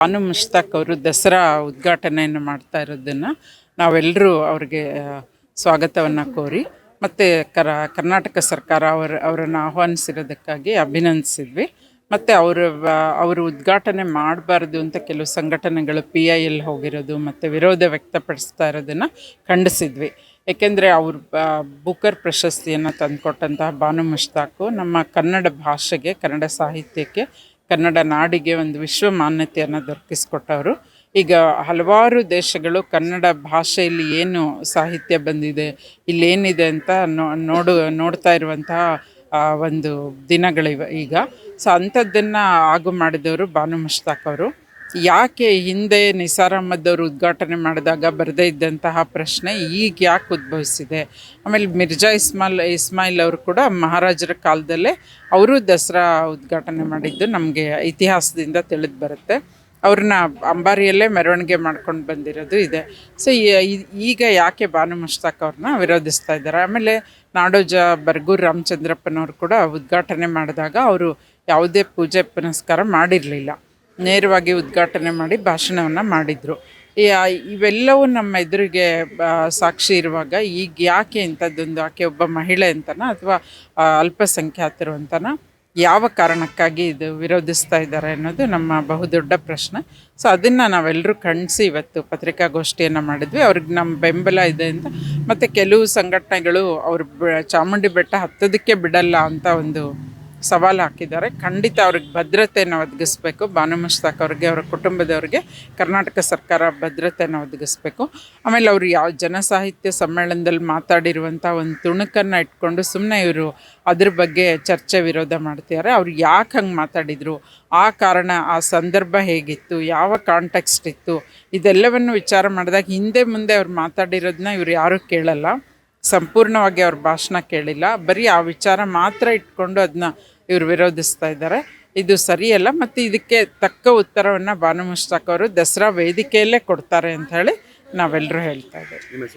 ಬಾನು ಮುಷ್ತಾಕ್ ಅವರು ದಸರಾ ಉದ್ಘಾಟನೆಯನ್ನು ಮಾಡ್ತಾ ಇರೋದನ್ನು ನಾವೆಲ್ಲರೂ ಅವ್ರಿಗೆ ಸ್ವಾಗತವನ್ನು ಕೋರಿ ಮತ್ತು ಕರ್ನಾಟಕ ಸರ್ಕಾರ ಅವರನ್ನು ಆಹ್ವಾನಿಸಿರೋದಕ್ಕಾಗಿ ಅಭಿನಂದಿಸಿದ್ವಿ. ಮತ್ತು ಅವರು ಉದ್ಘಾಟನೆ ಮಾಡಬಾರ್ದು ಅಂತ ಕೆಲವು ಸಂಘಟನೆಗಳು PIL ಹೋಗಿರೋದು ಮತ್ತು ವಿರೋಧ ವ್ಯಕ್ತಪಡಿಸ್ತಾ ಇರೋದನ್ನು ಖಂಡಿಸಿದ್ವಿ. ಏಕೆಂದರೆ ಅವರು ಬೂಕರ್ ಪ್ರಶಸ್ತಿಯನ್ನು ತಂದುಕೊಟ್ಟಂತಹ ಬಾನು ಮುಷ್ತಾಕು ನಮ್ಮ ಕನ್ನಡ ಭಾಷೆಗೆ, ಕನ್ನಡ ಸಾಹಿತ್ಯಕ್ಕೆ, ಕನ್ನಡ ನಾಡಿಗೆ ಒಂದು ವಿಶ್ವ ಮಾನ್ಯತೆಯನ್ನು ದೊರಕಿಸ್ಕೊಟ್ಟವರು. ಈಗ ಹಲವಾರು ದೇಶಗಳು ಕನ್ನಡ ಭಾಷೆಯಲ್ಲಿ ಏನು ಸಾಹಿತ್ಯ ಬಂದಿದೆ, ಇಲ್ಲೇನಿದೆ ಅಂತ ನೋಡ್ತಾ ಇರುವಂತಹ ಒಂದು ದಿನಗಳಿವೆ ಈಗ. ಸೊ ಅಂಥದ್ದನ್ನು ಆಗು ಮಾಡಿದವರು ಬಾನು ಮುಷ್ತಾಕ್ ಅವರು. ಯಾಕೆ ಹಿಂದೆ ನಿಸಾರ್ ಅಹಮದ್ ಅವರು ಉದ್ಘಾಟನೆ ಮಾಡಿದಾಗ ಬರದೇ ಇದ್ದಂತಹ ಪ್ರಶ್ನೆ ಈಗ ಯಾಕೆ ಉದ್ಭವಿಸಿದೆ? ಆಮೇಲೆ ಮಿರ್ಜಾ ಇಸ್ಮಾಯಿಲ್ ಅವರು ಕೂಡ ಮಹಾರಾಜರ ಕಾಲದಲ್ಲೇ ಅವರು ದಸರಾ ಉದ್ಘಾಟನೆ ಮಾಡಿದ್ದು ನಮಗೆ ಇತಿಹಾಸದಿಂದ ತಿಳಿದು ಬರುತ್ತೆ. ಅವ್ರನ್ನ ಅಂಬಾರಿಯಲ್ಲೇ ಮೆರವಣಿಗೆ ಮಾಡ್ಕೊಂಡು ಬಂದಿರೋದು ಇದೆ. ಸೊ ಈಗ ಯಾಕೆ ಬಾನು ಮುಷ್ತಾಕ್ ಅವ್ರನ್ನ ವಿರೋಧಿಸ್ತಾ ಇದ್ದಾರೆ? ಆಮೇಲೆ ನಾಡೋಜ ಬರಗೂರು ರಾಮಚಂದ್ರಪ್ಪನವರು ಕೂಡ ಉದ್ಘಾಟನೆ ಮಾಡಿದಾಗ ಅವರು ಯಾವುದೇ ಪೂಜೆ ಪುನಸ್ಕಾರ ಮಾಡಿರಲಿಲ್ಲ, ನೇರವಾಗಿ ಉದ್ಘಾಟನೆ ಮಾಡಿ ಭಾಷಣವನ್ನು ಮಾಡಿದರು. ಇವೆಲ್ಲವೂ ನಮ್ಮ ಎದುರಿಗೆ ಸಾಕ್ಷಿ ಇರುವಾಗ ಈಗ ಯಾಕೆ ಇಂಥದ್ದೊಂದು, ಆಕೆ ಒಬ್ಬ ಮಹಿಳೆ ಅಂತನ ಅಥವಾ ಅಲ್ಪಸಂಖ್ಯಾತರು ಅಂತನ, ಯಾವ ಕಾರಣಕ್ಕಾಗಿ ಇದು ವಿರೋಧಿಸ್ತಾ ಇದ್ದಾರೆ ಅನ್ನೋದು ನಮ್ಮ ಬಹುದೊಡ್ಡ ಪ್ರಶ್ನೆ. ಸೊ ಅದನ್ನು ನಾವೆಲ್ಲರೂ ಖಂಡಿಸಿ ಇವತ್ತು ಪತ್ರಿಕಾಗೋಷ್ಠಿಯನ್ನು ಮಾಡಿದ್ವಿ. ಅವ್ರಿಗೆ ನಮ್ಮ ಬೆಂಬಲ ಇದೆ ಅಂತ. ಮತ್ತು ಕೆಲವು ಸಂಘಟನೆಗಳು ಅವರು ಚಾಮುಂಡಿ ಬೆಟ್ಟ ಹತ್ತೋದಕ್ಕೆ ಬಿಡಲ್ಲ ಅಂತ ಒಂದು ಸವಾಲು ಹಾಕಿದ್ದಾರೆ. ಖಂಡಿತ ಅವ್ರಿಗೆ ಭದ್ರತೆಯನ್ನು ಒದಗಿಸ್ಬೇಕು. ಬಾನು ಮುಷ್ತಾಕ್ ಅವ್ರಿಗೆ, ಅವರ ಕುಟುಂಬದವ್ರಿಗೆ ಕರ್ನಾಟಕ ಸರ್ಕಾರ ಭದ್ರತೆಯನ್ನು ಒದಗಿಸ್ಬೇಕು. ಆಮೇಲೆ ಅವರು ಯಾವ ಜನಸಾಹಿತ್ಯ ಸಮ್ಮೇಳನದಲ್ಲಿ ಮಾತಾಡಿರುವಂಥ ಒಂದು ತುಣುಕನ್ನು ಇಟ್ಕೊಂಡು ಸುಮ್ಮನೆ ಇವರು ಅದ್ರ ಬಗ್ಗೆ ಚರ್ಚೆ ವಿರೋಧ ಮಾಡ್ತಿದ್ದಾರೆ. ಅವ್ರು ಯಾಕೆ ಹಂಗೆ ಮಾತಾಡಿದರು, ಆ ಕಾರಣ, ಆ ಸಂದರ್ಭ ಹೇಗಿತ್ತು, ಯಾವ ಕಾಂಟೆಕ್ಸ್ಟ್ ಇತ್ತು, ಇದೆಲ್ಲವನ್ನು ವಿಚಾರ ಮಾಡಿದಾಗ ಹಿಂದೆ ಮುಂದೆ ಅವ್ರು ಮಾತಾಡಿರೋದನ್ನ ಇವ್ರು ಯಾರೂ ಕೇಳಲ್ಲ, ಸಂಪೂರ್ಣವಾಗಿ ಅವ್ರ ಭಾಷಣ ಕೇಳಿಲ್ಲ, ಬರೀ ಆ ವಿಚಾರ ಮಾತ್ರ ಇಟ್ಕೊಂಡು ಅದನ್ನ ಇವರು ವಿರೋಧಿಸ್ತಾ ಇದ್ದಾರೆ. ಇದು ಸರಿಯಲ್ಲ. ಮತ್ತು ಇದಕ್ಕೆ ತಕ್ಕ ಉತ್ತರವನ್ನು ಬಾನು ಮುಷ್ತಾಕ್ ಅವರು ದಸರಾ ವೇದಿಕೆಯಲ್ಲೇ ಕೊಡ್ತಾರೆ ಅಂತ ಹೇಳಿ ನಾವೆಲ್ಲರೂ ಹೇಳ್ತಾ ಇದ್ದೇವೆ.